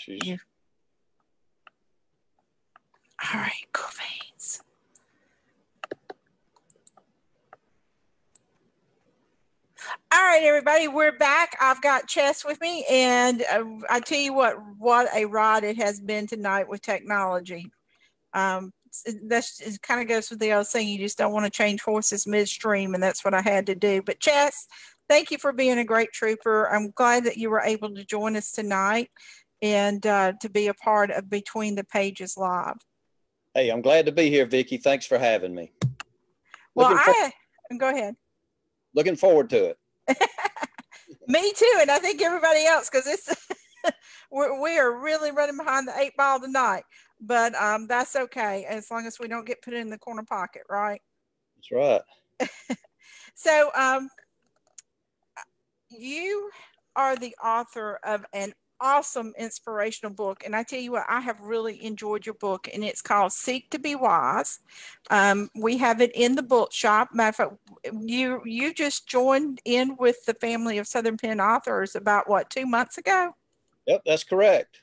You. All right, cool beans. All right, everybody, we're back. I've got Chess with me, and I tell you what a ride it has been tonight with technology. It kind of goes with the old saying, you just don't want to change horses midstream, and that's what I had to do. But Chess, thank you for being a great trooper. I'm glad that you were able to join us tonight and to be a part of Between the Pages Live. Hey, I'm glad to be here, Vicki. Thanks for having me. Well, go ahead. Looking forward to it. Me too, and I think everybody else, because it's we are really running behind the 8 ball tonight. But that's okay, as long as we don't get put in the corner pocket, right? That's right. So you are the author of an awesome inspirational book, and I tell you what, I have really enjoyed your book, and it's called Seek to Be Wise. We have it in the bookshop. Matter of fact, you just joined in with the family of Southern Pen authors about what, 2 months ago? Yep, that's correct.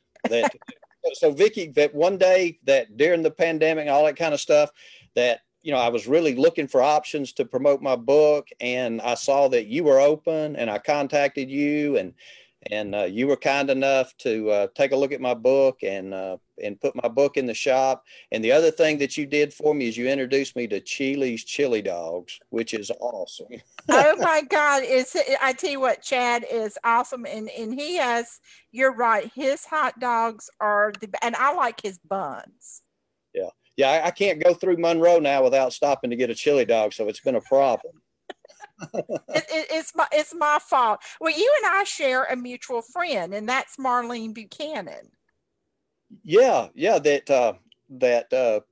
So Vicki, that one day that during the pandemic and all that kind of stuff, that I was really looking for options to promote my book, and I saw that you were open, and I contacted you, and you were kind enough to take a look at my book and put my book in the shop. And the other thing that you did for me is you introduced me to Chili's chili dogs, which is awesome. Oh my God. I tell you what, Chad is awesome. And he has, you're right, his hot dogs are and I like his buns. Yeah. Yeah. I can't go through Monroe now without stopping to get a chili dog. So it's been a problem. It's my fault. Well, you and I share a mutual friend, and that's Marlene Buchanan. Yeah. That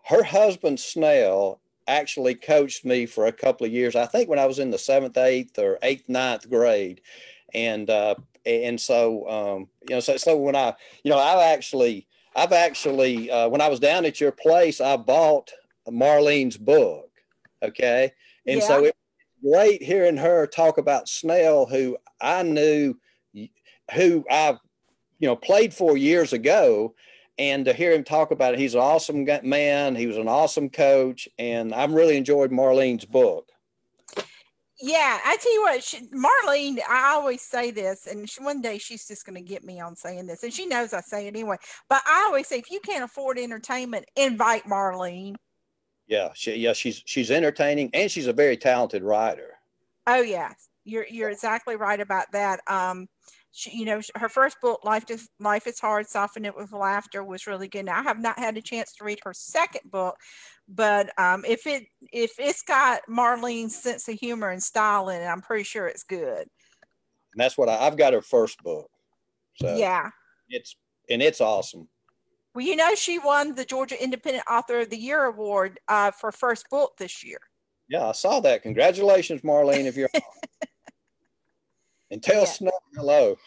her husband Snell actually coached me for a couple of years. I think when I was in the 7th, 8th, or 8th, 9th grade, and so so when I've actually when I was down at your place, I bought Marlene's book. Okay, and yeah. So it was great hearing her talk about Snell, who I knew, who I played for years ago. And to hear him talk about it, he's an awesome man. He was an awesome coach. And I've really enjoyed Marlene's book. Yeah, I tell you what, Marlene, I always say this, and one day she's just going to get me on saying this. And she knows I say it anyway. But I always say, if you can't afford entertainment, invite Marlene. Yeah, she's entertaining, and she's a very talented writer. Oh, yeah. You're exactly right about that. Her first book, Life is Hard, Soften It with Laughter, was really good. Now, I have not had a chance to read her second book, but if it's got Marlene's sense of humor and style in it, I'm pretty sure it's good. And that's what I've got her first book. So yeah, it's awesome. Well, she won the Georgia Independent Author of the Year award for first book this year. Yeah, I saw that. Congratulations, Marlene, if you're and tell Snow hello.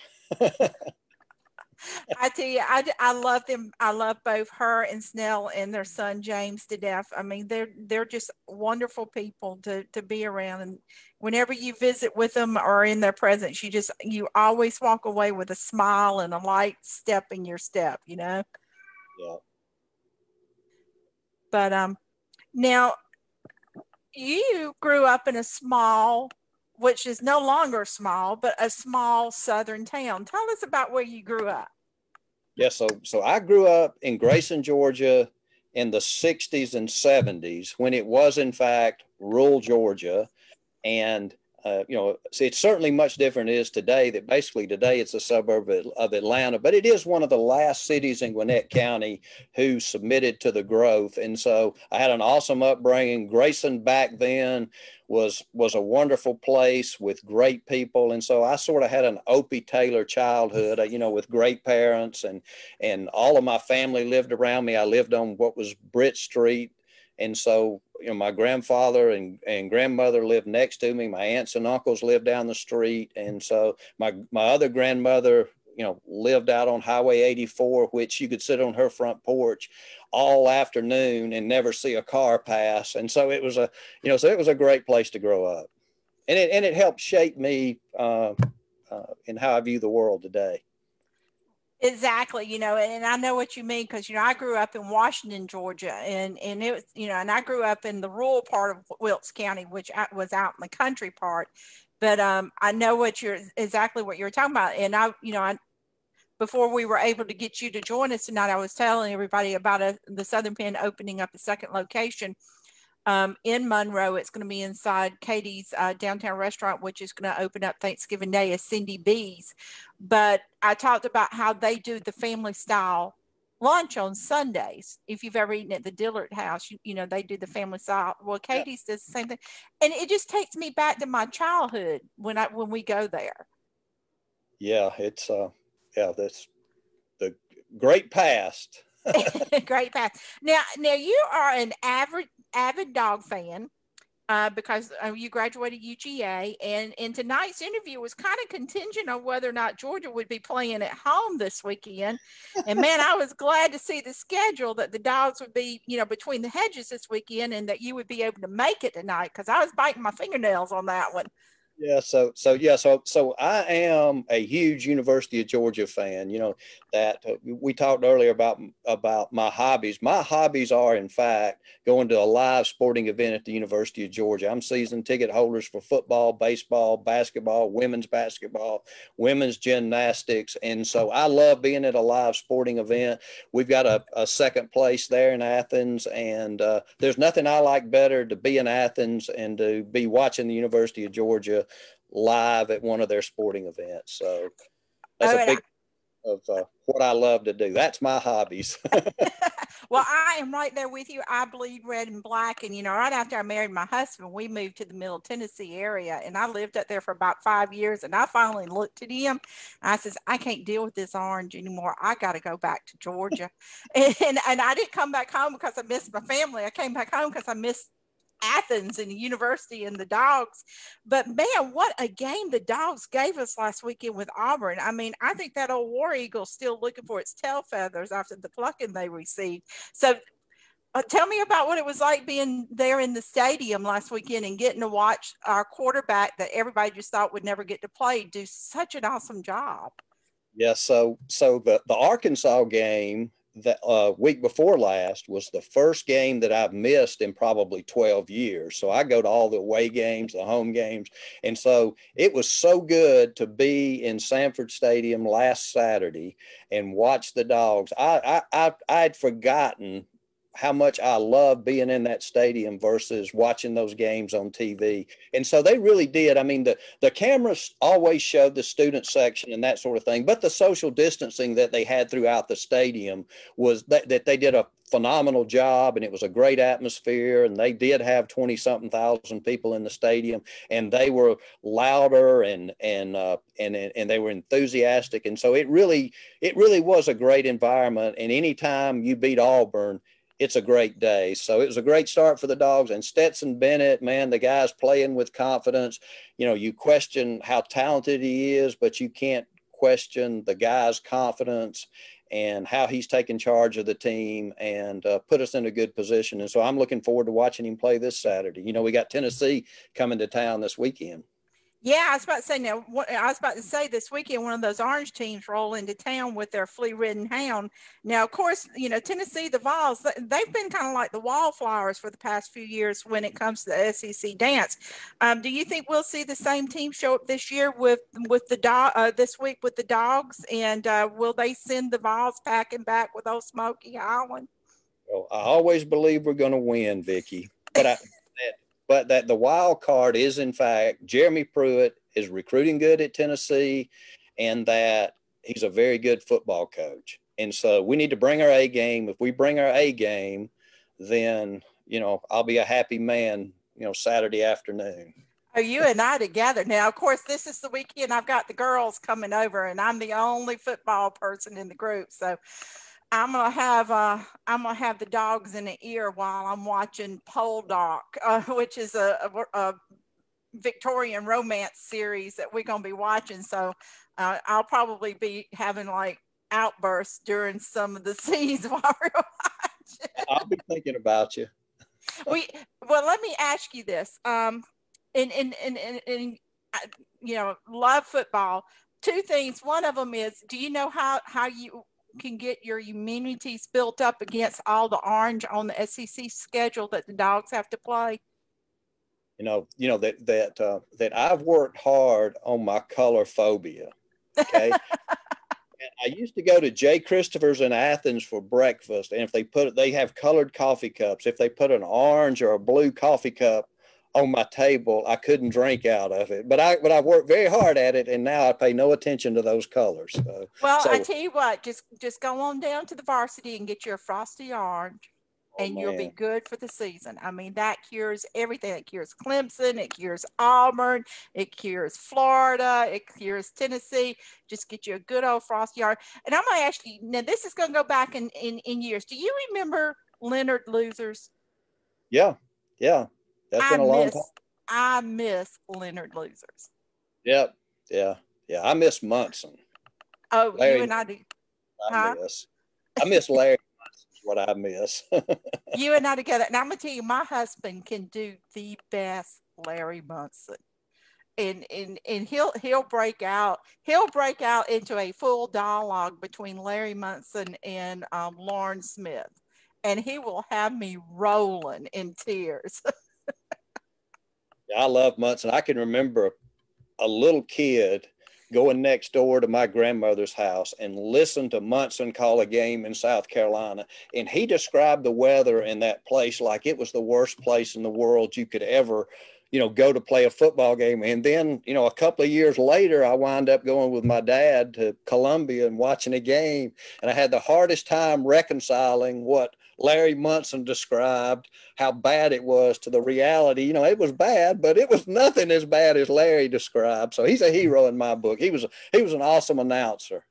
I tell you, I love them. I love both her and Snell and their son James to death. I mean, they're just wonderful people to be around. And whenever you visit with them or in their presence, you always walk away with a smile and a light step in your step, Yeah. But now you grew up in a small, which is no longer small, but a small southern town. Tell us about where you grew up. Yeah, so I grew up in Grayson, Georgia in the 60s and 70s when it was, in fact, rural Georgia. And, it's certainly much different as today, that basically today it's a suburb of Atlanta, but it is one of the last cities in Gwinnett County who submitted to the growth. And so I had an awesome upbringing. Grayson back then was a wonderful place with great people. And so I sort of had an Opie Taylor childhood, with great parents, and all of my family lived around me. I lived on what was Britt Street. And so, my grandfather and grandmother lived next to me. My aunts and uncles lived down the street. And so my other grandmother, lived out on Highway 84, which you could sit on her front porch all afternoon and never see a car pass. And so it was a great place to grow up. And it helped shape me in how I view the world today. Exactly, and I know what you mean because I grew up in Washington, Georgia, and it was and I grew up in the rural part of Wilkes County, which was out in the country part. But I know exactly what you're talking about, and I before we were able to get you to join us tonight, I was telling everybody about the Southern Penn opening up a second location in Monroe. It's going to be inside Katie's downtown restaurant, which is going to open up Thanksgiving Day as Cindy B's. But I talked about how they do the family style lunch on Sundays. If you've ever eaten at the Dillard House, they do the family style. Well, Yeah, Katie's does the same thing, and it just takes me back to my childhood when we go there. yeah, it's yeah, that's the great past. Great path. Now you are an avid dog fan. Because you graduated UGA, and tonight's interview was kind of contingent on whether or not Georgia would be playing at home this weekend. And man, I was glad to see the schedule that the Dogs would be, between the hedges this weekend, and that you would be able to make it tonight because I was biting my fingernails on that one. Yeah, so I am a huge University of Georgia fan. That we talked earlier about my hobbies. My hobbies are, in fact, going to a live sporting event at the University of Georgia. I'm season ticket holders for football, baseball, basketball, women's basketball, women's gymnastics, and so I love being at a live sporting event. We've got a second place there in Athens, and there's nothing I like better to be in Athens and to be watching the University of Georgia live at one of their sporting events. So that's Oh, a big of what I love to do. That's my hobbies. well, I am right there with you. I bleed red and black. And, right after I married my husband, we moved to the Middle Tennessee area. And I lived up there for about 5 years. And I finally looked at him. I says, I can't deal with this orange anymore. I got to go back to Georgia. And I didn't come back home because I missed my family. I came back home because I missed Athens and the university and the Dogs. But man, what a game the Dogs gave us last weekend with Auburn. I mean, I think that old War Eagle's still looking for its tail feathers after the plucking they received. So tell me about what it was like being there in the stadium last weekend and getting to watch our quarterback that everybody just thought would never get to play do such an awesome job. Yeah, so the Arkansas game that week before last was the first game that I've missed in probably 12 years. So I go to all the away games, the home games. And so it was so good to be in Sanford Stadium last Saturday and watch the Dogs. I'd forgotten how much I love being in that stadium versus watching those games on TV. And so they really did. I mean, the cameras always showed the student section and that sort of thing, but the social distancing that they had throughout the stadium was that they did a phenomenal job, and it was a great atmosphere, and they did have 20 something thousand people in the stadium, and they were louder and they were enthusiastic. And so it really was a great environment. And anytime you beat Auburn, it's a great day. So it was a great start for the Dogs. And Stetson Bennett, man, the guy's playing with confidence. You question how talented he is, but you can't question the guy's confidence and how he's taken charge of the team and put us in a good position. And so I'm looking forward to watching him play this Saturday. We got Tennessee coming to town this weekend. Yeah, I was about to say now. I was about to say this weekend, one of those orange teams roll into town with their flea-ridden hound. Now, of course, Tennessee, the Vols, they've been kind of like the wallflowers for the past few years when it comes to the SEC dance. Do you think we'll see the same team show up this year with the this week with the Dogs, and will they send the Vols packing back with old Smoky Island? Well, I always believe we're going to win, Vicky, but that the wild card is, in fact, Jeremy Pruitt is recruiting good at Tennessee, and that he's a very good football coach. And so we need to bring our A game. If we bring our A game, then, I'll be a happy man, Saturday afternoon. Oh, you and I together. Now, of course, this is the weekend I've got the girls coming over, and I'm the only football person in the group. So I'm gonna have the Dogs in the ear while I'm watching Pole Doc, which is a Victorian romance series that we're gonna be watching. So I'll probably be having like outbursts during some of the scenes while we're watching. I'll be thinking about you. Well, let me ask you this. In love football. two things. One of them is, do you know how you can get your immunities built up against all the orange on the SEC schedule that the dogs have to play? That I've worked hard on my color phobia. Okay. And I used to go to J. Christopher's in Athens for breakfast, and if they have colored coffee cups. If they put an orange or a blue coffee cup on my table, I couldn't drink out of it. But I worked very hard at it, and now I pay no attention to those colors. Well, I tell you what, just go on down to the varsity and get you a frosty orange, and you'll be good for the season. I mean, that cures everything. It cures Clemson, it cures Auburn, it cures Florida, it cures Tennessee. Just get you a good old frosty orange. And I'm going to ask you, now this is going to go back in years. Do you remember Leonard Losers? Yeah. That's been a long time. I miss Leonard Losers. Yep. Yeah. I miss Munson. Oh, Larry, you and I do. I miss Larry. What I miss. You and I together. And I'm gonna tell you, my husband can do the best Larry Munson. And he'll break out into a full dialogue between Larry Munson and Lauren Smith, and he will have me rolling in tears. I love Munson. I can remember a little kid going next door to my grandmother's house and listen to Munson call a game in South Carolina. And he described the weather in that place like it was the worst place in the world you could ever, go to play a football game. And then, a couple of years later, I wound up going with my dad to Columbia and watching a game. And I had the hardest time reconciling what Larry Munson described, how bad it was, to the reality. It was bad, but it was nothing as bad as Larry described. So he's a hero in my book. He was an awesome announcer.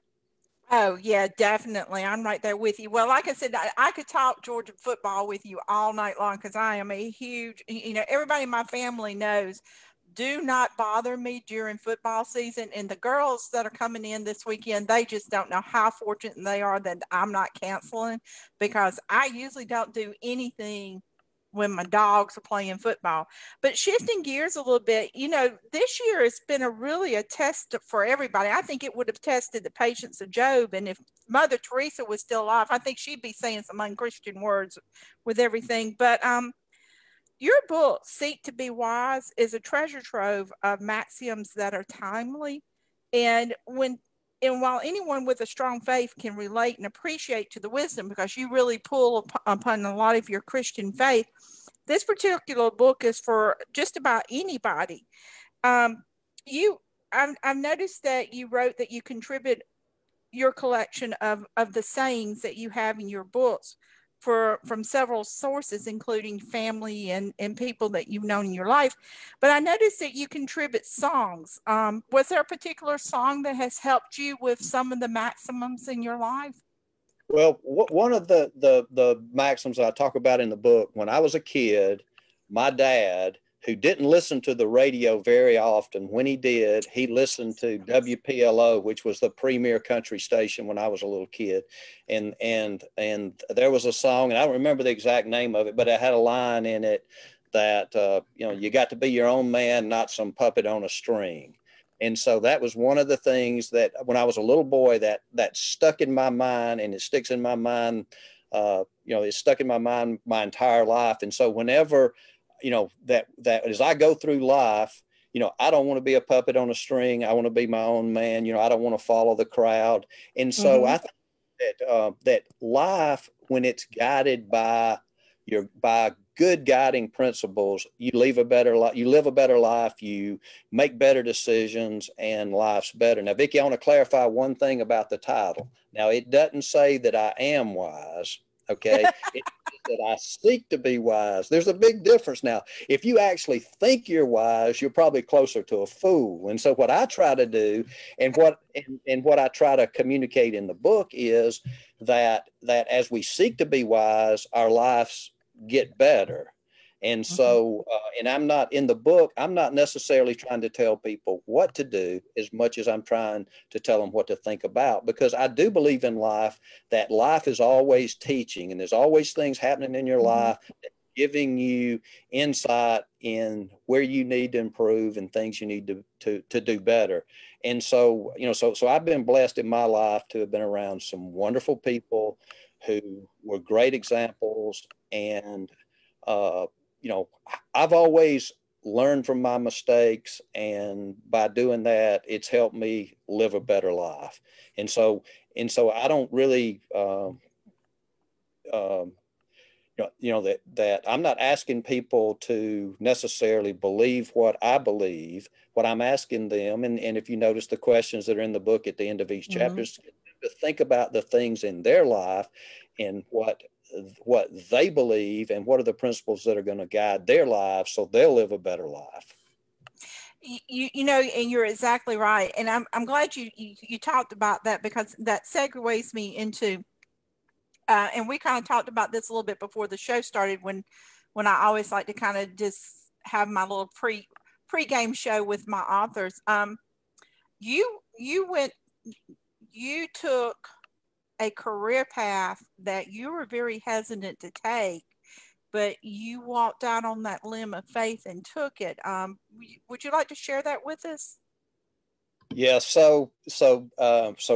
Oh, yeah, definitely. I'm right there with you. Well, like I said, I could talk Georgia football with you all night long because I am a huge, everybody in my family knows, do not bother me during football season. And the girls that are coming in this weekend, they just don't know how fortunate they are that I'm not canceling, because I usually don't do anything when my dogs are playing football. But shifting gears a little bit, this year has been a test for everybody. I think it would have tested the patience of Job. And if Mother Teresa was still alive, I think she'd be saying some unchristian words with everything. But your book, Seek to Be Wise, is a treasure trove of maxims that are timely. And while anyone with a strong faith can relate and appreciate to the wisdom, because you really pull upon a lot of your Christian faith, this particular book is for just about anybody. I've noticed that you wrote that you contribute your collection of the sayings that you have in your books from several sources, including family and people that you've known in your life. But I noticed that you contribute songs. Was there a particular song that has helped you with some of the maxims in your life? Well, one of the maxims I talk about in the book, when I was a kid, my dad, who didn't listen to the radio very often, when he did, he listened to WPLO, which was the premier country station when I was a little kid. And there was a song, and I don't remember the exact name of it, but it had a line in it that, you got to be your own man, not some puppet on a string. And so that was one of the things that when I was a little boy that stuck in my mind, and it sticks in my mind, it's stuck in my mind my entire life. And so whenever, that as I go through life, I don't want to be a puppet on a string. I want to be my own man. I don't want to follow the crowd. And so I think that life, when it's guided by good guiding principles, you live a better life, you make better decisions, and life's better. Now, Vicki, I want to clarify one thing about the title. Now, it doesn't say that I am wise. Okay. It's that I seek to be wise. There's a big difference. Now, if you actually think you're wise, you're probably closer to a fool. And so what I try to do, and what I try to communicate in the book, is that as we seek to be wise, our lives get better. And so, and I'm not in the book, I'm not necessarily trying to tell people what to do as much as I'm trying to tell them what to think about, because I do believe in life, that life is always teaching, and there's always things happening in your life giving you insight in where you need to improve and things you need to do better. And so, so I've been blessed in my life to have been around some wonderful people who were great examples. And, I've always learned from my mistakes. And by doing that, it's helped me live a better life. And so I don't really, that I'm not asking people to necessarily believe what I believe. What I'm asking them, and if you notice the questions that are in the book at the end of each chapter, is to think about the things in their life and what they believe and what are the principles that are going to guide their lives so they'll live a better life. And you're exactly right. And I'm glad you talked about that, because that segues me into and we kind of talked about this a little bit before the show started, when I always like to kind of just have my little pre-game show with my authors. You took a career path that you were very hesitant to take, but you walked out on that limb of faith and took it. Would you like to share that with us? Yeah. So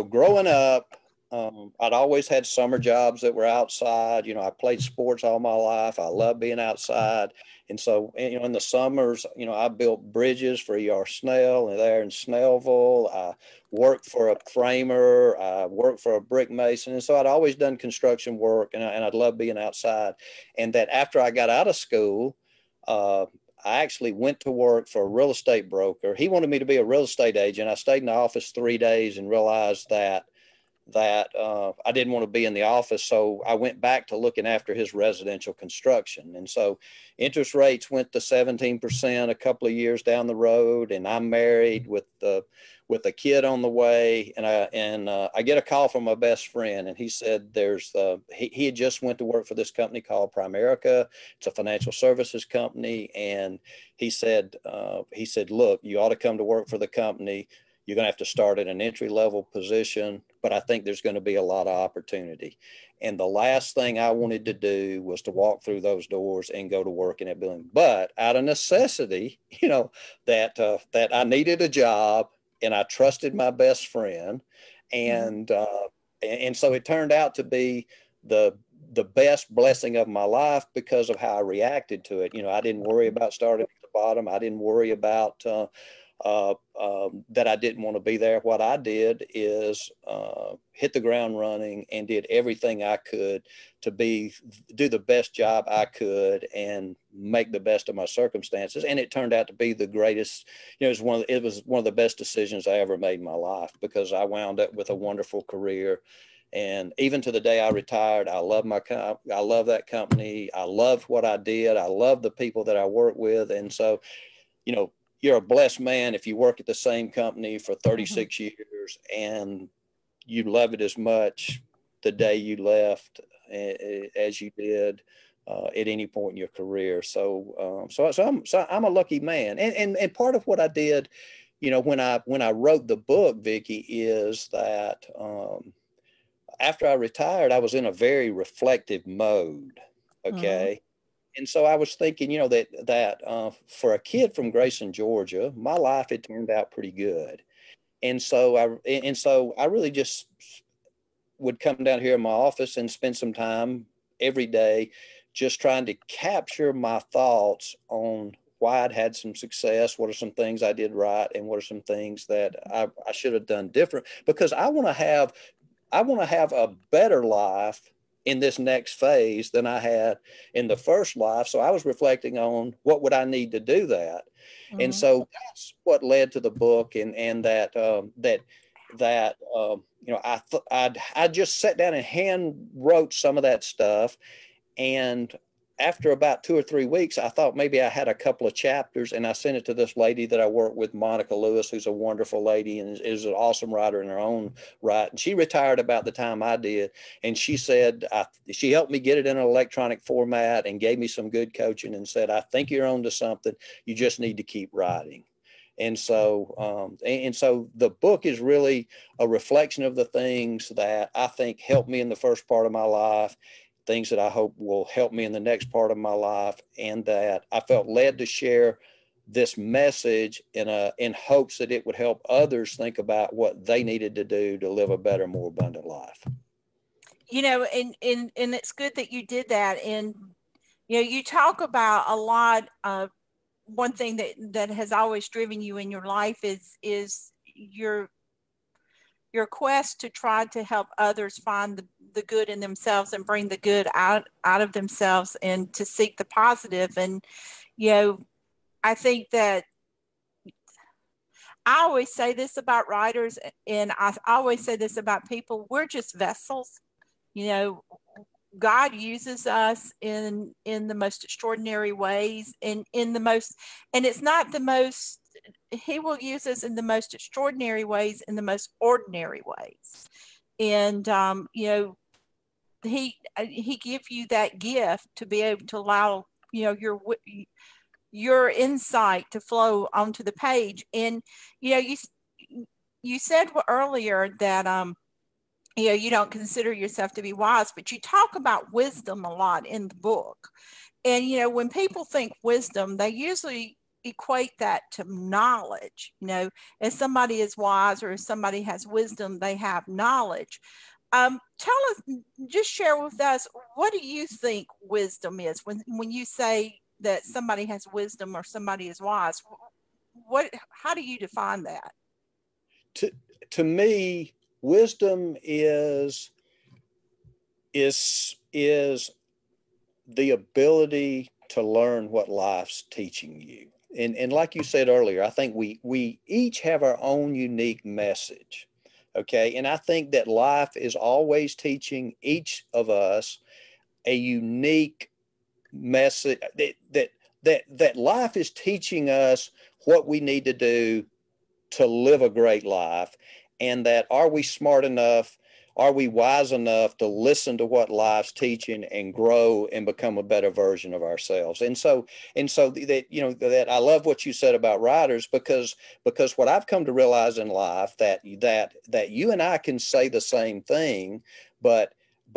growing up, I'd always had summer jobs that were outside. I played sports all my life. I love being outside. And so, in the summers, I built bridges for E.R. Snell and there in Snellville. I worked for a framer. I worked for a brick mason. And so I'd always done construction work, and I'd love being outside. And that after I got out of school, I actually went to work for a real estate broker. He wanted me to be a real estate agent. I stayed in the office 3 days and realized that I didn't want to be in the office. So I went back to looking after his residential construction. And so interest rates went to 17% a couple of years down the road. And I'm married with a kid on the way. And I get a call from my best friend, and he said he had just went to work for this company called Primerica. It's a financial services company. And he said, look, you ought to come to work for the company. You're going to have to start at an entry-level position, but I think there's going to be a lot of opportunity. And the last thing I wanted to do was to walk through those doors and go to work in that building. But out of necessity, that I needed a job, and I trusted my best friend. And so it turned out to be the best blessing of my life because of how I reacted to it. I didn't worry about starting at the bottom. I didn't worry about that I didn't want to be there. What I did is hit the ground running and did everything I could to do the best job I could and make the best of my circumstances. And it turned out to be the greatest. It was one of the best decisions I ever made in my life, because I wound up with a wonderful career. And even to the day I retired, I love that company. I loved what I did. I love the people that I work with. And so, you're a blessed man if you work at the same company for 36 years and you love it as much the day you left as you did at any point in your career. So I'm a lucky man. And part of what I did, when I wrote the book, Vicki, is that after I retired, I was in a very reflective mode. Okay. And so I was thinking, that for a kid from Grayson, Georgia, my life had turned out pretty good. And so I really just would come down here in my office and spend some time every day just trying to capture my thoughts on why I'd had some success, what are some things I did right, and what are some things that I should have done different, because I want to have a better life in this next phase than I had in the first life. So I was reflecting on what would I need to do that. And so that's what led to the book. And I just sat down and hand wrote some of that stuff. And after about 2 or 3 weeks, I thought maybe I had a couple of chapters, and I sent it to this lady that I work with, Monica Lewis, who's a wonderful lady and is an awesome writer in her own right. And she retired about the time I did. And she said, she helped me get it in an electronic format and gave me some good coaching and said, I think you're onto something. You just need to keep writing. And so the book is really a reflection of the things that I think helped me in the first part of my life, things that I hope will help me in the next part of my life, and that I felt led to share this message in hopes that it would help others think about what they needed to do to live a better, more abundant life. You know, and it's good that you did that. And, you know, you talk about a lot of one thing that has always driven you in your life is your quest to try to help others find the good in themselves and bring the good out of themselves and to seek the positive. And, you know, I think that I always say this about writers, and I always say this about people. We're just vessels. You know, God uses us in the most extraordinary ways, and it's not the most, he will use us in the most extraordinary ways, in the most ordinary ways. And, you know, he give you that gift to be able to allow, you know, your insight to flow onto the page. And, you know, you said earlier that, you know, you don't consider yourself to be wise, but you talk about wisdom a lot in the book. And, you know, when people think wisdom, they usually equate that to knowledge. You know, if somebody is wise or if somebody has wisdom, they have knowledge. Tell us, just share with us, what do you think wisdom is when you say that somebody has wisdom or somebody is wise? How do you define that? To me, wisdom is the ability to learn what life's teaching you. And like you said earlier, I think we each have our own unique message. Okay. And I think that life is always teaching each of us a unique message, that life is teaching us what we need to do to live a great life. And that, are we smart enough? Are we wise enough to listen to what life's teaching and grow and become a better version of ourselves? And so that, you know, that I love what you said about writers, because what I've come to realize in life, that you and I can say the same thing, but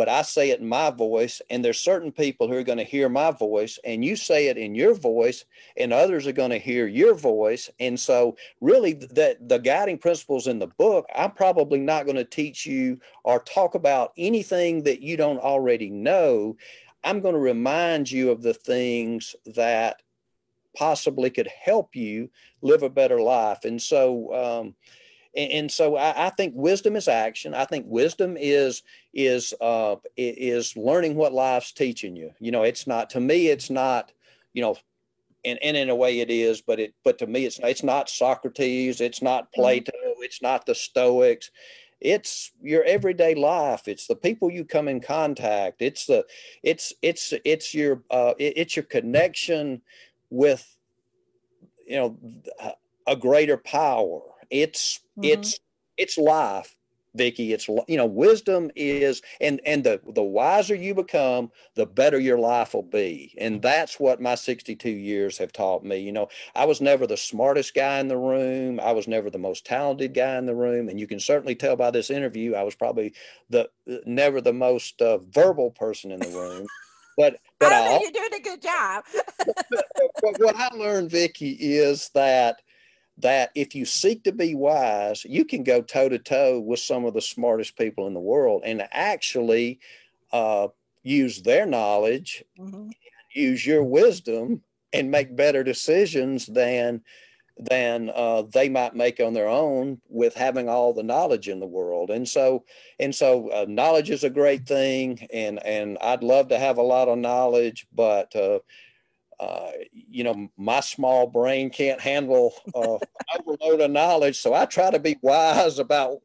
I say it in my voice, and there's certain people who are going to hear my voice, and you say it in your voice, and others are going to hear your voice. And so really the guiding principles in the book, I'm probably not going to teach you or talk about anything that you don't already know. I'm going to remind you of the things that possibly could help you live a better life. And so I think wisdom is action. I think wisdom is learning what life's teaching you. You know, it's not, to me, it's not, you know, and in a way it is, but to me, it's not Socrates, it's not Plato, it's not the Stoics. It's your everyday life. It's the people you come in contact. It's your connection with, you know, a greater power. It's life, Vicki. It's, you know, wisdom is, and the wiser you become, the better your life will be. And that's what my 62 years have taught me. You know, I was never the smartest guy in the room. I was never the most talented guy in the room. And you can certainly tell by this interview, I was probably never the most verbal person in the room. But I think you're doing a good job. but what I learned, Vicki, is that if you seek to be wise, you can go toe to toe with some of the smartest people in the world and actually use their knowledge, use your wisdom, and make better decisions than they might make on their own with having all the knowledge in the world. And so knowledge is a great thing, and I'd love to have a lot of knowledge, but you know, my small brain can't handle overload of knowledge. So I try to be wise about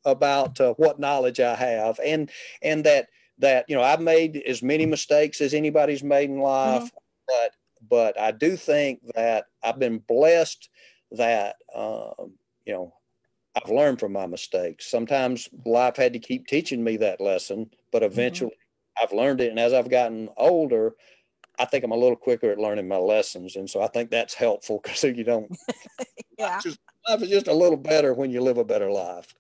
what knowledge I have, and that you know, I've made as many mistakes as anybody's made in life, but I do think that I've been blessed that you know, I've learned from my mistakes. Sometimes life had to keep teaching me that lesson, but eventually I've learned it, and as I've gotten older, I think I'm a little quicker at learning my lessons. And so I think that's helpful, because you don't, life is just a little better when you live a better life.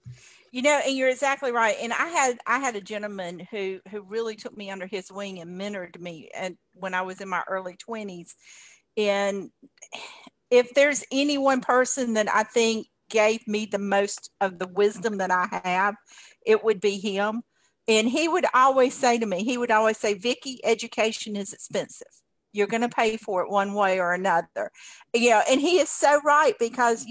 You know, and you're exactly right. And I had a gentleman who really took me under his wing and mentored me, and when I was in my early 20s. And if there's any one person that I think gave me the most of the wisdom that I have, it would be him. And he would always say to me, he would always say, Vicki, education is expensive. You're going to pay for it one way or another. And he is so right, because,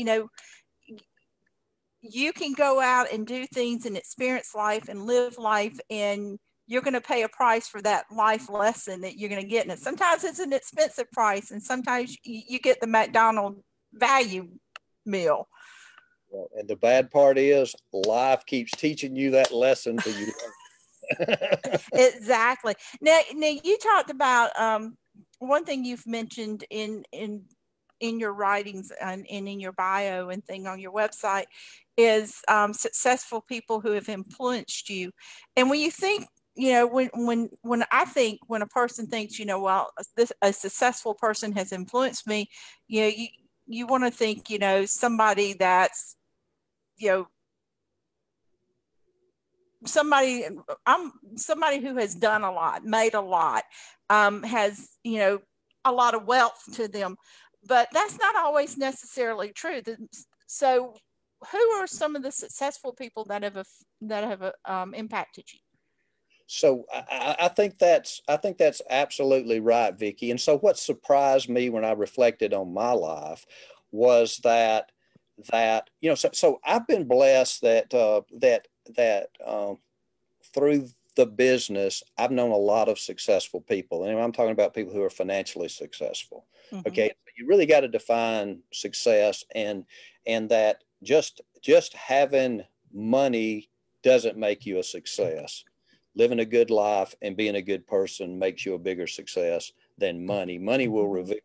you can go out and do things and experience life and live life, and you're going to pay a price for that life lesson that you're going to get. And sometimes it's an expensive price, and sometimes you get the McDonald's value meal. And the bad part is life keeps teaching you that lesson till you learn. Exactly. Now you talked about one thing you've mentioned in your writings and in your bio and thing on your website is successful people who have influenced you. And when you think, when I think, when a person thinks, well, a successful person has influenced me, you want to think, somebody that's, somebody who has done a lot, made a lot, has, a lot of wealth to them. But that's not always necessarily true. So who are some of the successful people that have impacted you? So I think that's absolutely right, Vicki. And so what surprised me when I reflected on my life was that so I've been blessed that through the business, I've known a lot of successful people, and I'm talking about people who are financially successful. Mm-hmm. Okay, you really got to define success, and that just having money doesn't make you a success. Living a good life and being a good person makes you a bigger success than money. Money will reveal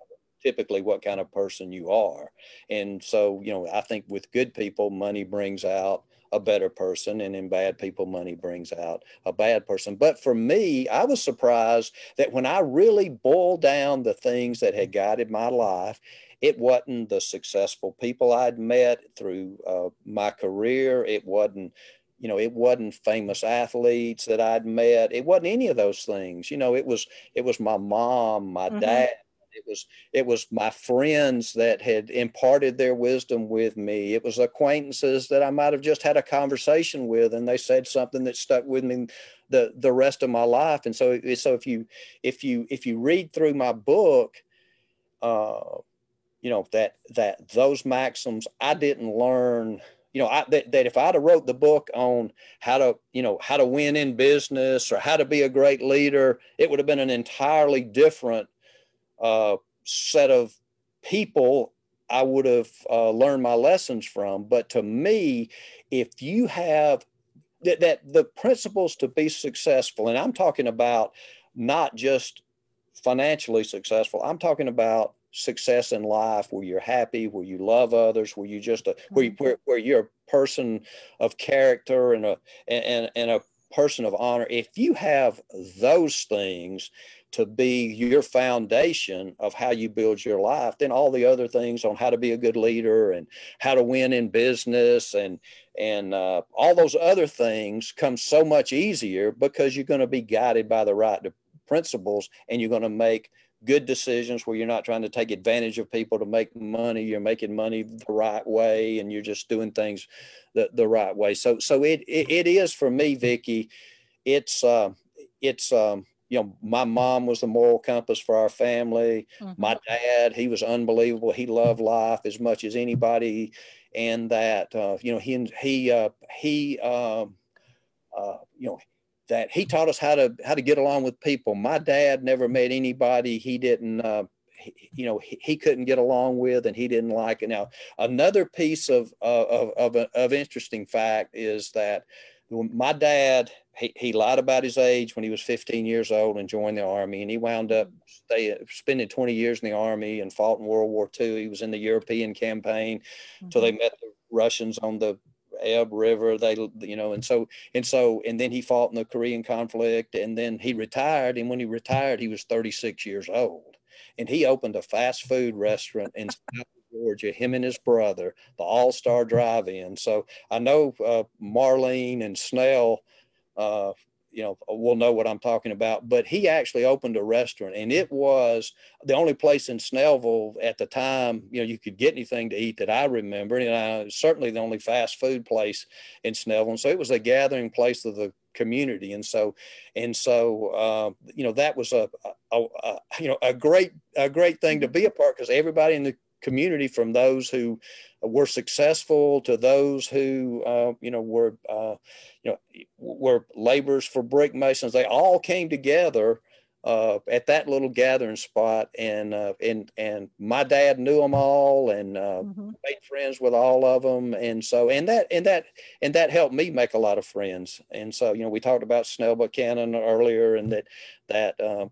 typically what kind of person you are. And so, I think with good people, money brings out a better person, and in bad people, money brings out a bad person. But for me, I was surprised that when I really boiled down the things that had guided my life, it wasn't the successful people I'd met through my career. It wasn't famous athletes that I'd met. It wasn't any of those things. It was my mom, my dad. It was my friends that had imparted their wisdom with me. It was acquaintances that I might have just had a conversation with, and they said something that stuck with me the rest of my life. And so if you read through my book, that those maxims I didn't learn. That if I'd have wrote the book on how to win in business or how to be a great leader, it would have been an entirely different set of people I would have learned my lessons from. But to me, if you have that the principles to be successful, and I'm talking about not just financially successful, I'm talking about success in life where you're happy, where you love others, where you just where you're a person of character and a person of honor. If you have those things to be your foundation of how you build your life, then all the other things on how to be a good leader and how to win in business and all those other things come so much easier, because you're going to be guided by the right principles, and you're going to make good decisions where you're not trying to take advantage of people to make money. You're making money the right way, and you're just doing things the right way. So it is for me, Vicki. It's my mom was the moral compass for our family. Mm-hmm. My dad, he was unbelievable. He loved life as much as anybody, and that that he taught us how to get along with people. My dad never met anybody he didn't he couldn't get along with, and he didn't like it. Now, another piece of interesting fact is that my dad, he lied about his age when he was 15 years old and joined the Army, and he wound up spending 20 years in the Army and fought in World War II. He was in the European campaign until they met the Russians on the Ebb River. And then he fought in the Korean conflict, and then he retired. And when he retired, he was 36 years old, and he opened a fast food restaurant in South Georgia, him and his brother, the All-Star Drive-In. So I know Marlene and Snell, will know what I'm talking about. But he actually opened a restaurant, and it was the only place in Snellville at the time, you could get anything to eat that I remember. And certainly the only fast food place in Snellville. And so it was a gathering place of the community. And so, that was a great thing to be a part, because everybody in the community, from those who were successful to those who were laborers for brick masons, they all came together at that little gathering spot, and my dad knew them all, and made friends with all of them, and that helped me make a lot of friends. And so we talked about Snell Buchanan earlier, and that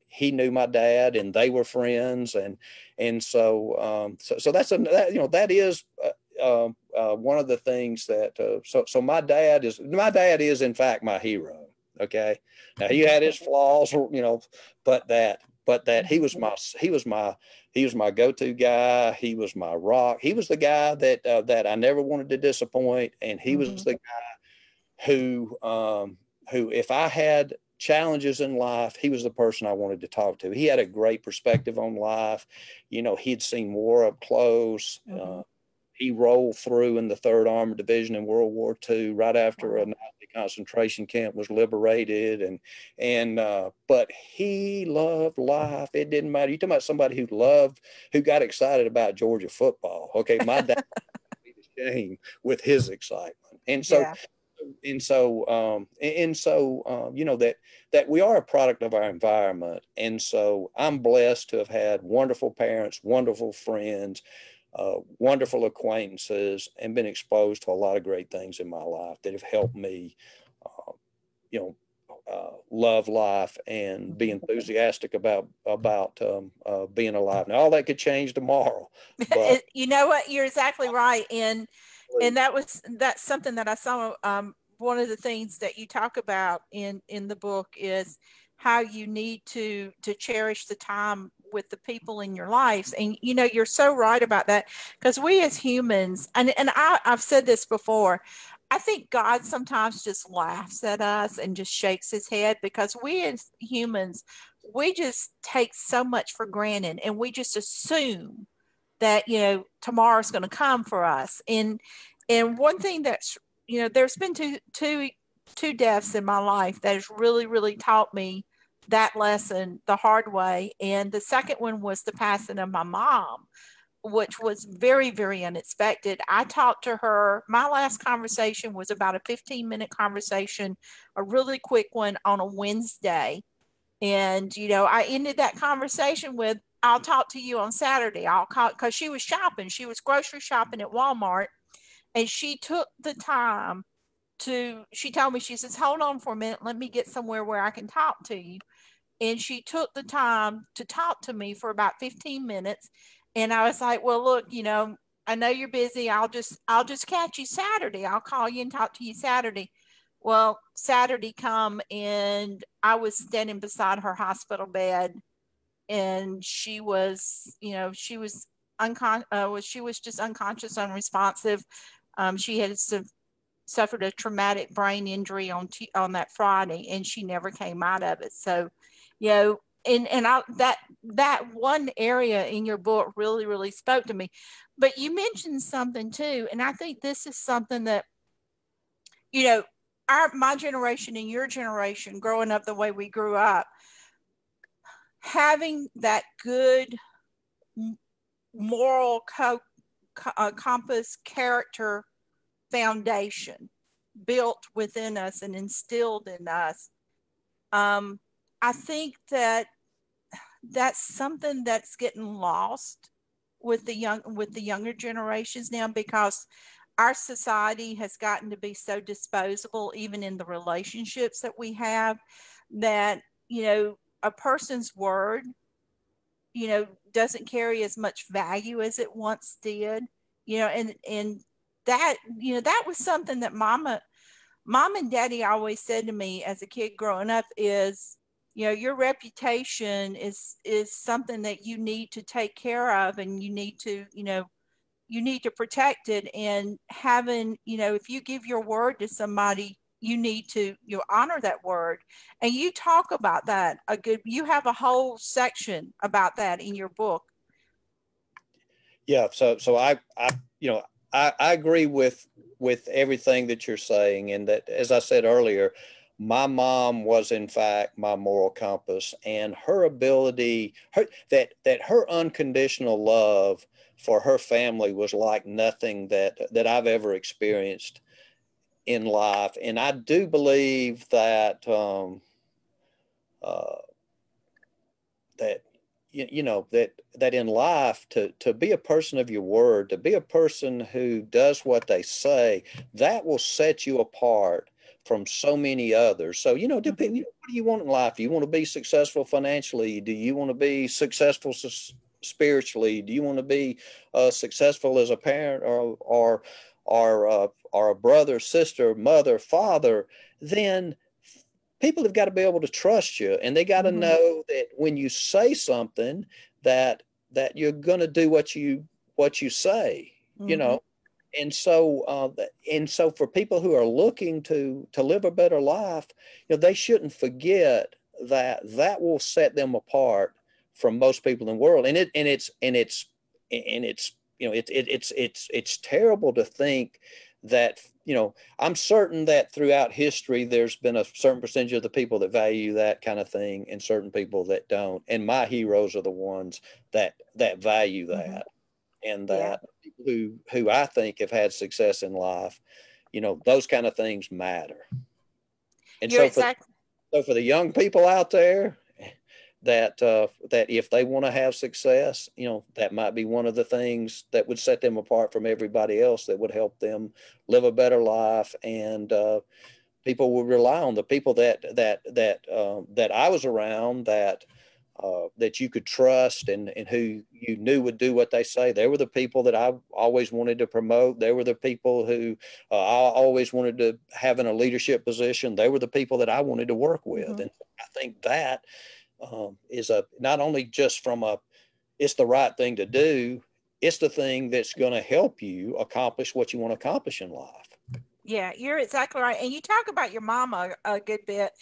he knew my dad, and they were friends, and so that is one of the things that so my dad is in fact my hero. Okay, now he had his flaws, but that he was my go-to guy. He was my rock. He was the guy that I never wanted to disappoint, and he was the guy who if I had challenges in life, he was the person I wanted to talk to. He had a great perspective on life. He'd seen war up close. He rolled through in the 3rd Armored Division in World War II, right after a Nazi concentration camp was liberated. But he loved life. It didn't matter. You're talking about somebody who got excited about Georgia football. Okay, my dad would be ashamed with his excitement. That we are a product of our environment. And so I'm blessed to have had wonderful parents, wonderful friends, wonderful acquaintances, and been exposed to a lot of great things in my life that have helped me, love life and be enthusiastic about being alive. Now, all that could change tomorrow. But you know what? You're exactly right. And that's something that I saw. One of the things that you talk about in the book is how you need to cherish the time with the people in your lives. And, you're so right about that, because we as humans, and I've said this before, I think God sometimes just laughs at us and just shakes his head, because we as humans, we just take so much for granted, and we just assume that, tomorrow's going to come for us. And one thing that's, there's been two deaths in my life that has really, really taught me that lesson the hard way. And the second one was the passing of my mom, which was very, very unexpected. I talked to her. My last conversation was about a 15-minute conversation, a really quick one on a Wednesday. And, I ended that conversation with, "I'll talk to you on Saturday. I'll call," because she was shopping. She was grocery shopping at Walmart. And she took the time she told me, she says, "Hold on for a minute. Let me get somewhere where I can talk to you." And she took the time to talk to me for about 15 minutes. And I was like, "Well, look, I know you're busy. I'll just catch you Saturday. I'll call you and talk to you Saturday." Well, Saturday come, and I was standing beside her hospital bed, and she was, she was she was just unconscious, unresponsive. She had suffered a traumatic brain injury on that Friday, and she never came out of it. So, that one area in your book really, really spoke to me. But you mentioned something too, and I think this is something that, my generation and your generation, growing up the way we grew up, having that good moral compass, character foundation built within us and instilled in us. I think that's something that's getting lost with the younger generations now, because our society has gotten to be so disposable, even in the relationships that we have, that a person's word doesn't carry as much value as it once did. And that that was something that mom and daddy always said to me as a kid growing up, is your reputation is something that you need to take care of, and you need to protect it. And having, if you give your word to somebody, you need to honor that word. And you talk about that you have a whole section about that in your book. Yeah. So I agree with everything that you're saying. And that, as I said earlier, my mom was in fact my moral compass, and her ability, that her unconditional love for her family was like nothing that I've ever experienced in life. And I do believe that that that in life, to be a person of your word, to be a person who does what they say, that will set you apart from so many others. So, what do you want in life? Do you want to be successful financially? Do you want to be successful spiritually? Do you want to be successful as a parent, or a brother, sister, mother, father? Then people have got to be able to trust you, and they got to know that when you say something, that you're going to do what you say, And so for people who are looking to live a better life, they shouldn't forget that will set them apart from most people in the world. And it's terrible to think that, I'm certain that throughout history, there's been a certain percentage of the people that value that kind of thing and certain people that don't. And my heroes are the ones that value that, and that people who I think have had success in life, those kind of things matter. And so for the young people out there, that if they want to have success, that might be one of the things that would set them apart from everybody else, that would help them live a better life. And people will rely on the people that I was around, that you could trust, and who you knew would do what they say. They were the people that I always wanted to promote. They were the people who I always wanted to have in a leadership position. They were the people that I wanted to work with. And I think that is not only just it's the right thing to do, it's the thing that's going to help you accomplish what you want to accomplish in life. Yeah, you're exactly right. And you talk about your mama a good bit,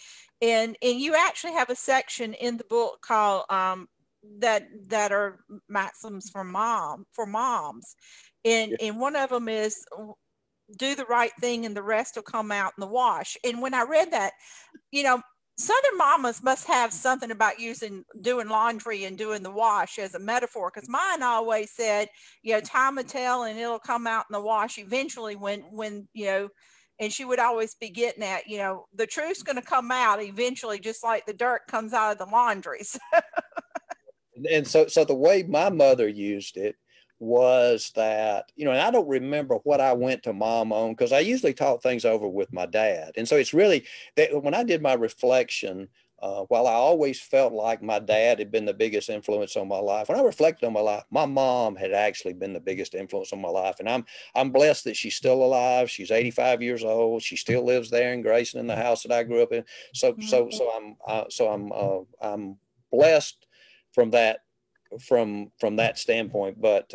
and you actually have a section in the book called that are maxims for moms, and one of them is do the right thing and the rest will come out in the wash. And when I read that, Southern mamas must have something about doing laundry and doing the wash as a metaphor, because mine always said, time will tell and it'll come out in the wash eventually when and she would always be getting at, the truth's going to come out eventually, just like the dirt comes out of the laundry. And so the way my mother used it was that, and I don't remember what I went to mom on, because I usually talk things over with my dad. And so it's really that when I did my reflection, while I always felt like my dad had been the biggest influence on my life, when I reflected on my life, my mom had actually been the biggest influence on my life. And I'm blessed that she's still alive. She's 85 years old. She still lives there in Grayson, in the house that I grew up in. So I'm blessed from that standpoint. But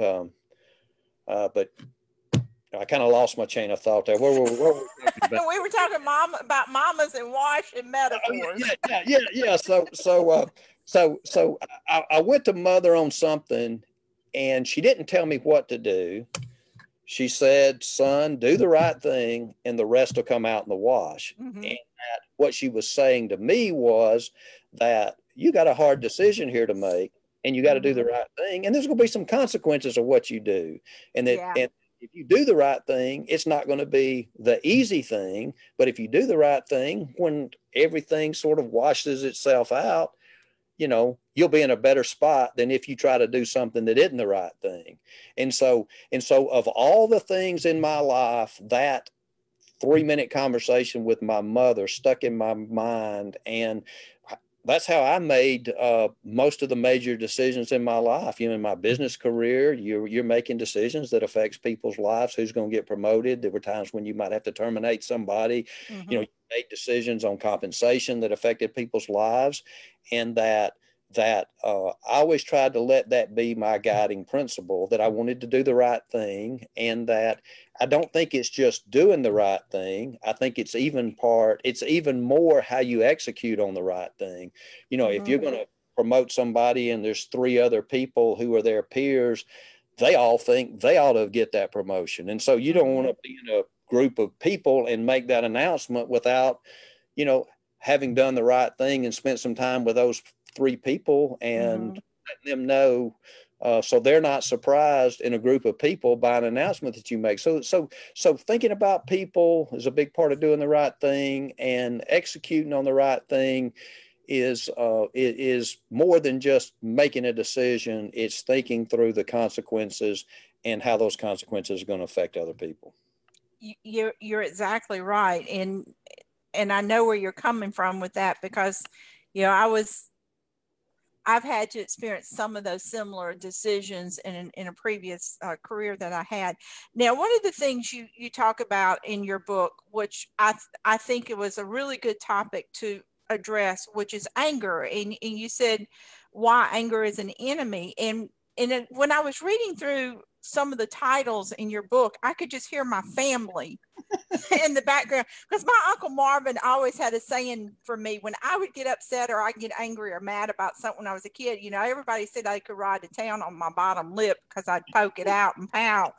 I kind of lost my chain of thought there. Where were we talking about? We were talking about mamas and wash and metaphors. Yeah. So I went to mother on something, and she didn't tell me what to do. She said, son, do the right thing and the rest will come out in the wash. And what she was saying to me was that you got a hard decision here to make, and you got to do the right thing. And there's going to be some consequences of what you do. And and if you do the right thing, it's not going to be the easy thing. But if you do the right thing, when everything sort of washes itself out, you'll be in a better spot than if you try to do something that isn't the right thing. And so of all the things in my life, that 3-minute conversation with my mother stuck in my mind. And that's how I made most of the major decisions in my life. In my business career, you're making decisions that affects people's lives. Who's going to get promoted? There were times when you might have to terminate somebody. You made decisions on compensation that affected people's lives, and that that I always tried to let that be my guiding principle, that I wanted to do the right thing, and that I don't think it's just doing the right thing. I think it's even more how you execute on the right thing. You know, if you're going to promote somebody and there's 3 other people who are their peers, they all think they ought to get that promotion. And so you don't want to be in a group of people and make that announcement without, you know, having done the right thing and spent some time with those 3 people and letting them know, so they're not surprised in a group of people by an announcement that you make. So thinking about people is a big part of doing the right thing, and executing on the right thing is more than just making a decision. It's thinking through the consequences and how those consequences are going to affect other people. You're exactly right, and I know where you're coming from with that, because you know I've had to experience some of those similar decisions in a previous career that I had. Now, one of the things you talk about in your book, which I think it was a really good topic to address, which is anger. And you said why anger is an enemy. And when I was reading through some of the titles in your book, I could just hear my family in the background, because my Uncle Marvin always had a saying for me when I would get upset or I get angry or mad about something when I was a kid. You know, everybody said I could ride to town on my bottom lip because I'd poke it out and pout.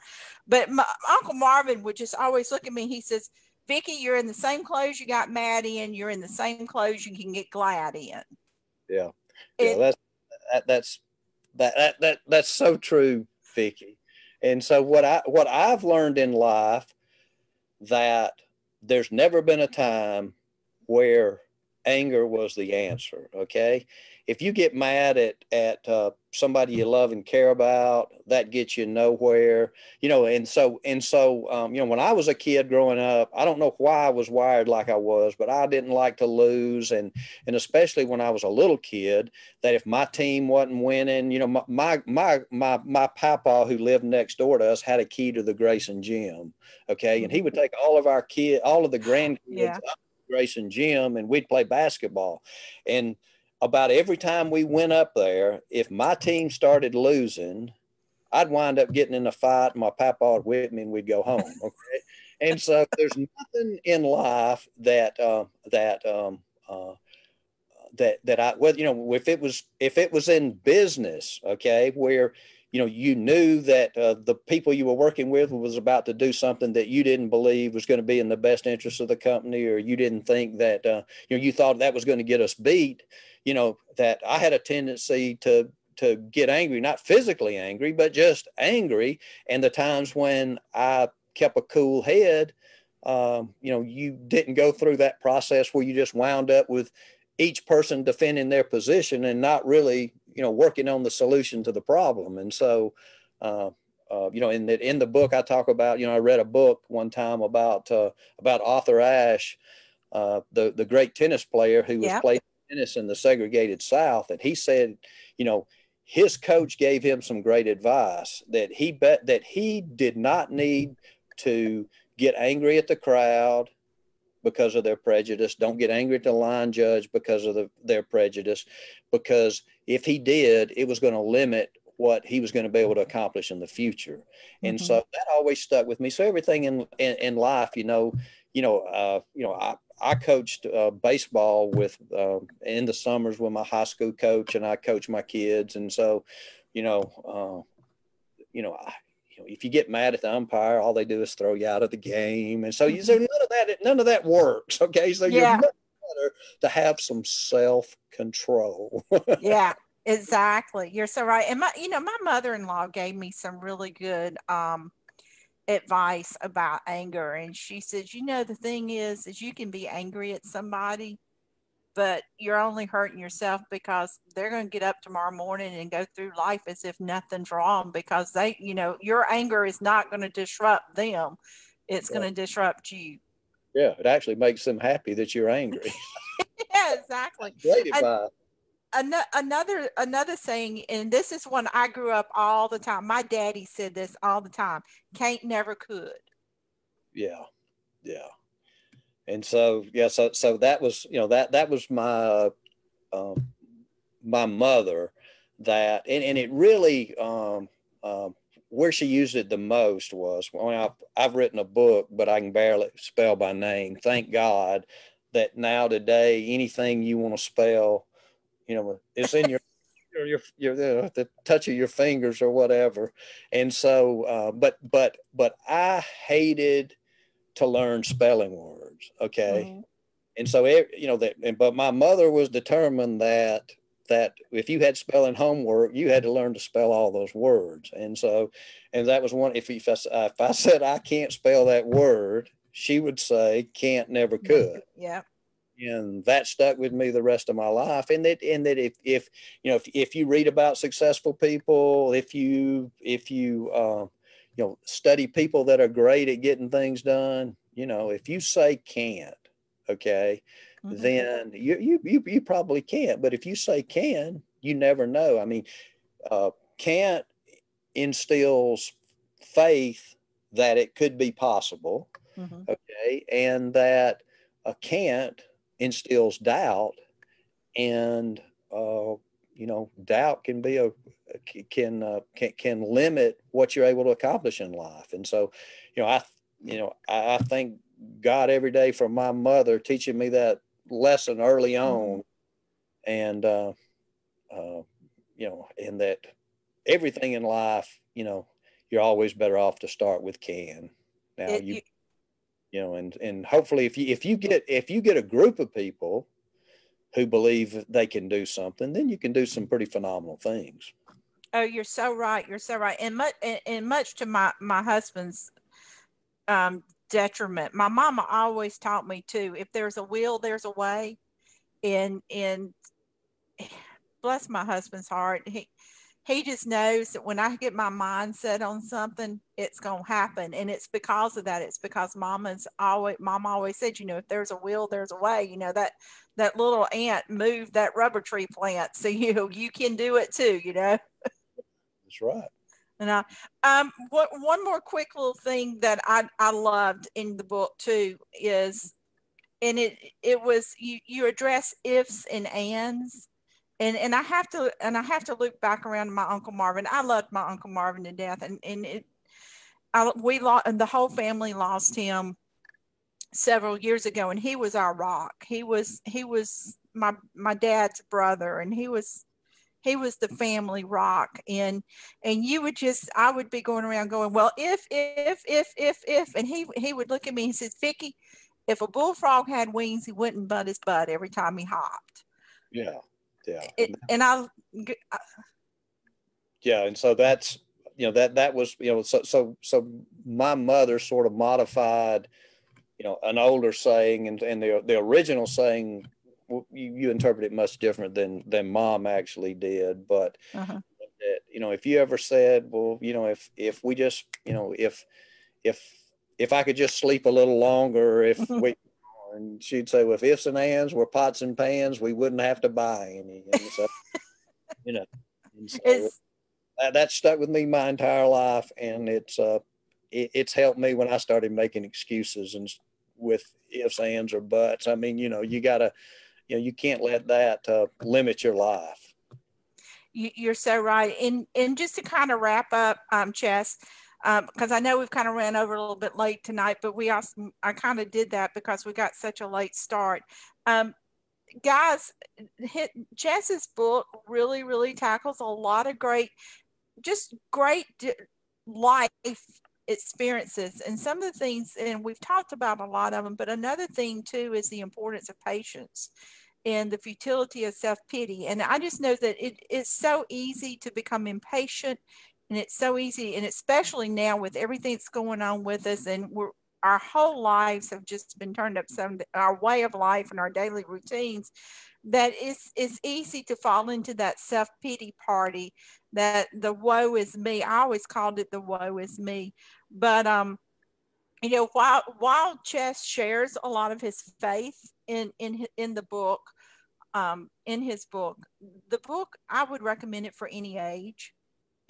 But my Uncle Marvin would just always look at me. He says, Vicki, you're in the same clothes you got mad in. You're in the same clothes you can get glad in. Yeah, yeah, that's so true, Vicki. And so what I've learned in life, that there's never been a time where anger was the answer. Okay. If you get mad at somebody you love and care about, that gets you nowhere, you know. And so, you know, when I was a kid growing up, I don't know why I was wired like I was, but I didn't like to lose. And especially when I was a little kid, that if my team wasn't winning, you know, my papa, who lived next door to us, had a key to the Grayson gym. Okay. And he would take all of the grandkids up to Grayson gym, and we'd play basketball. And about every time we went up there, if my team started losing, I'd wind up getting in a fight, and my papa would whip me and we'd go home. Okay. And so there's nothing in life that I, well, you know, if it was in business, okay, where, you know, you knew that the people you were working with was about to do something that you didn't believe was going to be in the best interest of the company, or you didn't think that, you know, you thought that was going to get us beat, you know, that I had a tendency to get angry, not physically angry, but just angry. And the times when I kept a cool head, you know, you didn't go through that process where you just wound up with each person defending their position and not really, you know, working on the solution to the problem. And so, you know, in the book I talk about, you know, I read a book one time about Arthur Ashe, the great tennis player who was playing tennis in the segregated South. And he said, you know, his coach gave him some great advice, that he did not need to get angry at the crowd because of their prejudice. Don't get angry at the line judge because of their prejudice, because if he did, it was going to limit what he was going to be able to accomplish in the future. And so that always stuck with me. So everything in life, I coached baseball with in the summers with my high school coach, and I coached my kids. And so, if you get mad at the umpire, all they do is throw you out of the game. And so, so none of that works. Okay. So you're much better to have some self-control. Yeah, exactly. You're so right. And my mother-in-law gave me some really good advice about anger. And she says, the thing is you can be angry at somebody, but you're only hurting yourself, because they're going to get up tomorrow morning and go through life as if nothing's wrong, because your anger is not going to disrupt them. It's going to disrupt you. Yeah. It actually makes them happy that you're angry. Yeah, exactly. Great advice. Another saying, and this is one I grew up all the time. My daddy said this all the time: can't, never, could. Yeah. Yeah. And so, yeah, so that was, that was my mother that, and it really, where she used it the most was when I've written a book, but I can barely spell by name. Thank God that now today, anything you want to spell, it's in the touch of your fingers or whatever. And so, but I hated to learn spelling words. Okay. Mm-hmm. And so, but my mother was determined that if you had spelling homework, you had to learn to spell all those words. And so, and that was one, if I said, I can't spell that word, she would say, can't, never could. Yeah. And that stuck with me the rest of my life. And that if you read about successful people, if you study people that are great at getting things done, if you say can't, okay, Mm-hmm. then you probably can't. But if you say can, you never know. I mean, can't instills faith that it could be possible, Mm-hmm. okay, and that a can't instills doubt, and doubt can be can limit what you're able to accomplish in life. And so, I thank God every day for my mother teaching me that lesson early on, and and that everything in life, you're always better off to start with can. Now and hopefully if you get a group of people who believe they can do something, then you can do some pretty phenomenal things. Oh, you're so right. You're so right. And much to my husband's detriment, my mama always taught me too, if there's a will, there's a way. And bless my husband's heart, he just knows that when I get my mind set on something, it's going to happen. And it's because of that. It's because mama always said, if there's a will, there's a way. That little ant moved that rubber tree plant. So, you can do it too, That's right. And one more quick little thing that I loved in the book too is, and it was, you address ifs and ands. And I have to look back around to my Uncle Marvin. I loved my Uncle Marvin to death, and we lost, and the whole family lost him several years ago, and he was our rock. He was my dad's brother, and he was the family rock. And I would be going around going, well, if, and he would look at me and says, Vicky, if a bullfrog had wings, he wouldn't butt his butt every time he hopped. Yeah. Yeah. And so that's, that was, so my mother sort of modified, an older saying, and the original saying, you interpret it much different than mom actually did. But, if you ever said, well, if we just, if I could just sleep a little longer, and she'd say, well, if ifs and ands were pots and pans, we wouldn't have to buy any. And so, and so that stuck with me my entire life. And it's helped me when I started making excuses and with ifs, ands, or buts. I mean, you gotta, you can't let that limit your life. You're so right. And just to kind of wrap up, Chess, because I know we've kind of ran over a little bit late tonight, but I kind of did that because we got such a late start. Guys, Chess's book really, really tackles a lot of great life experiences, and some of the things, and we've talked about a lot of them, but another thing too is the importance of patience and the futility of self-pity. And I just know that it is so easy to become impatient, and it's so easy, and especially now with everything that's going on with us, and our whole lives have just been turned upside down, our way of life and our daily routines, that it's easy to fall into that self-pity party, that the woe is me. I always called it the woe is me. But while Chess shares a lot of his faith in the book, in his book, the book, I would recommend it for any age.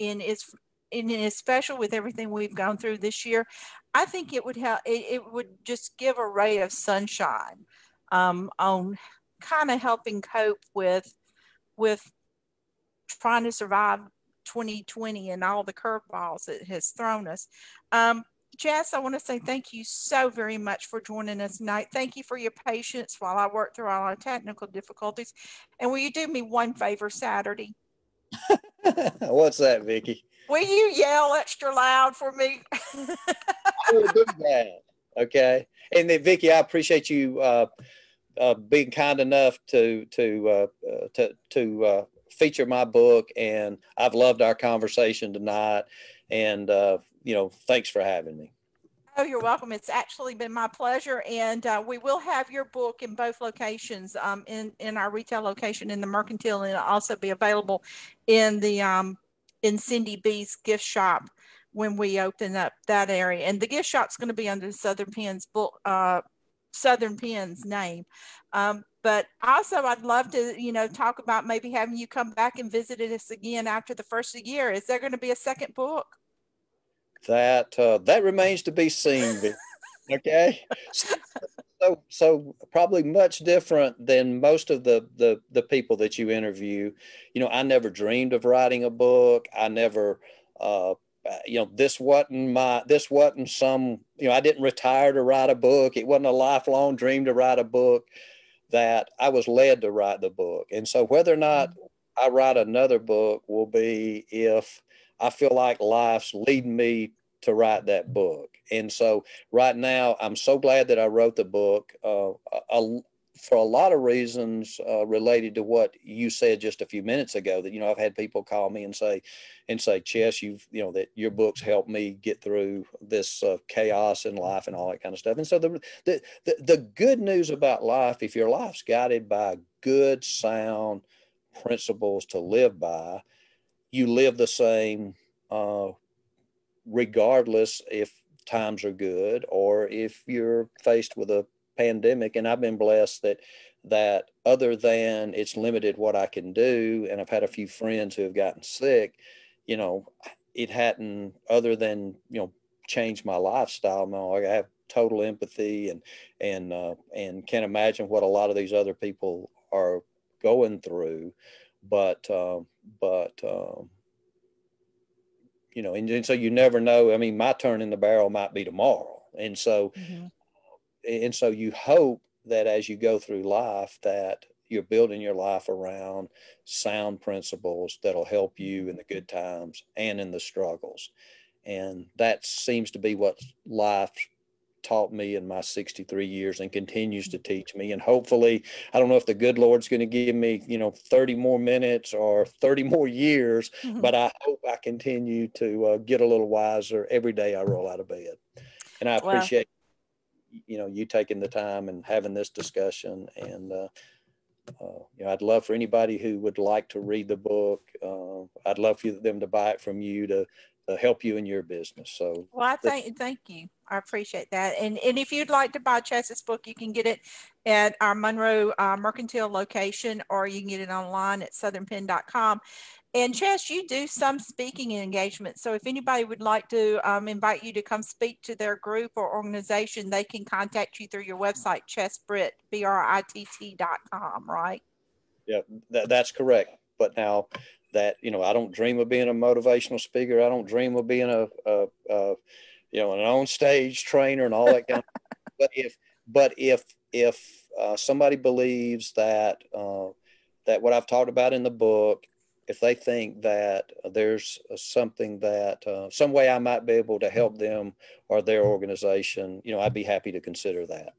And it's special with everything we've gone through this year. I think it would help. It would just give a ray of sunshine on kind of helping cope with trying to survive 2020 and all the curveballs it has thrown us. Jess, I want to say thank you so very much for joining us tonight. Thank you for your patience while I work through all our technical difficulties. And will you do me one favor Saturday? What's that, Vicki? Will you yell extra loud for me? I will do that. Okay. And then, Vicki, I appreciate you being kind enough to feature my book, and I've loved our conversation tonight. And thanks for having me. Oh, you're welcome. It's actually been my pleasure, and we will have your book in both locations, in our retail location in the Mercantile, and it'll also be available in the in Cindy B's gift shop when we open up that area. And the gift shop's going to be under Southern Penn's book, Southern Penn's name. But also, I'd love to, talk about maybe having you come back and visit us again after the first of the year. Is there going to be a second book? That remains to be seen. Okay. So probably much different than most of the people that you interview. I never dreamed of writing a book. I never, this wasn't some, I didn't retire to write a book. It wasn't a lifelong dream to write a book. That I was led to write the book. And so whether or not I write another book will be if I feel like life's leading me to write that book. And so right now, I'm so glad that I wrote the book for a lot of reasons related to what you said just a few minutes ago, that, I've had people call me and say, Chess, that your books helped me get through this chaos in life and all that kind of stuff. And so the good news about life, if your life's guided by good, sound principles to live by, you live the same regardless if times are good or if you're faced with a pandemic. And I've been blessed that other than it's limited what I can do, and I've had a few friends who have gotten sick, it hadn't, other than, change my lifestyle. I have total empathy and can't imagine what a lot of these other people are going through. But and so you never know. I mean, my turn in the barrel might be tomorrow. And so, and so you hope that as you go through life, that you're building your life around sound principles that'll help you in the good times and in the struggles. And that seems to be what life taught me in my 63 years and continues to teach me. And hopefully, I don't know if the good Lord's going to give me, 30 more minutes or 30 more years, but I hope I continue to get a little wiser every day I roll out of bed. And I appreciate, you taking the time and having this discussion. And, I'd love for anybody who would like to read the book. I'd love for them to buy it from you to help you in your business. So, well, thank you. I appreciate that. And if you'd like to buy Chess's book, you can get it at our Monroe Mercantile location, or you can get it online at southernpenn.com. And Chess, you do some speaking engagements. So if anybody would like to invite you to come speak to their group or organization, they can contact you through your website, ChessBritt, BRITT.com, right? Yeah, that's correct. But now that, I don't dream of being a motivational speaker. I don't dream of being an on-stage trainer and all that kind of stuff. But if somebody believes that what I've talked about in the book, if they think that there's something that some way I might be able to help them or their organization, I'd be happy to consider that.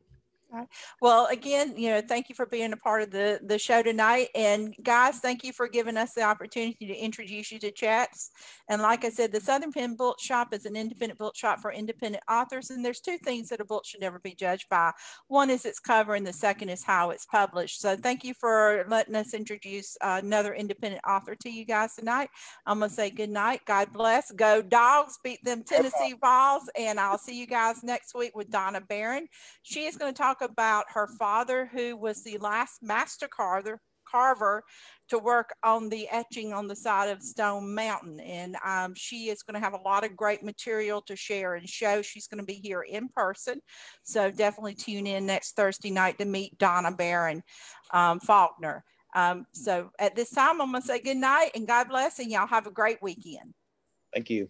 All right. Well, again, thank you for being a part of the show tonight. And guys, thank you for giving us the opportunity to introduce you to Chess. And like I said, the Southern Penn Book Shop is an independent book shop for independent authors. And there's two things that a book should never be judged by. One is its cover, and the second is how it's published. So thank you for letting us introduce another independent author to you guys tonight. I'm going to say good night. God bless. Go Dogs. Beat them Tennessee Vols. And I'll see you guys next week with Donna Barron. She is going to talk about her father, who was the last master carver to work on the etching on the side of Stone Mountain. And she is going to have a lot of great material to share and show. She's going to be here in person. So definitely tune in next Thursday night to meet Donna Barron Faulkner. So at this time, I'm going to say good night and God bless, and y'all have a great weekend. Thank you.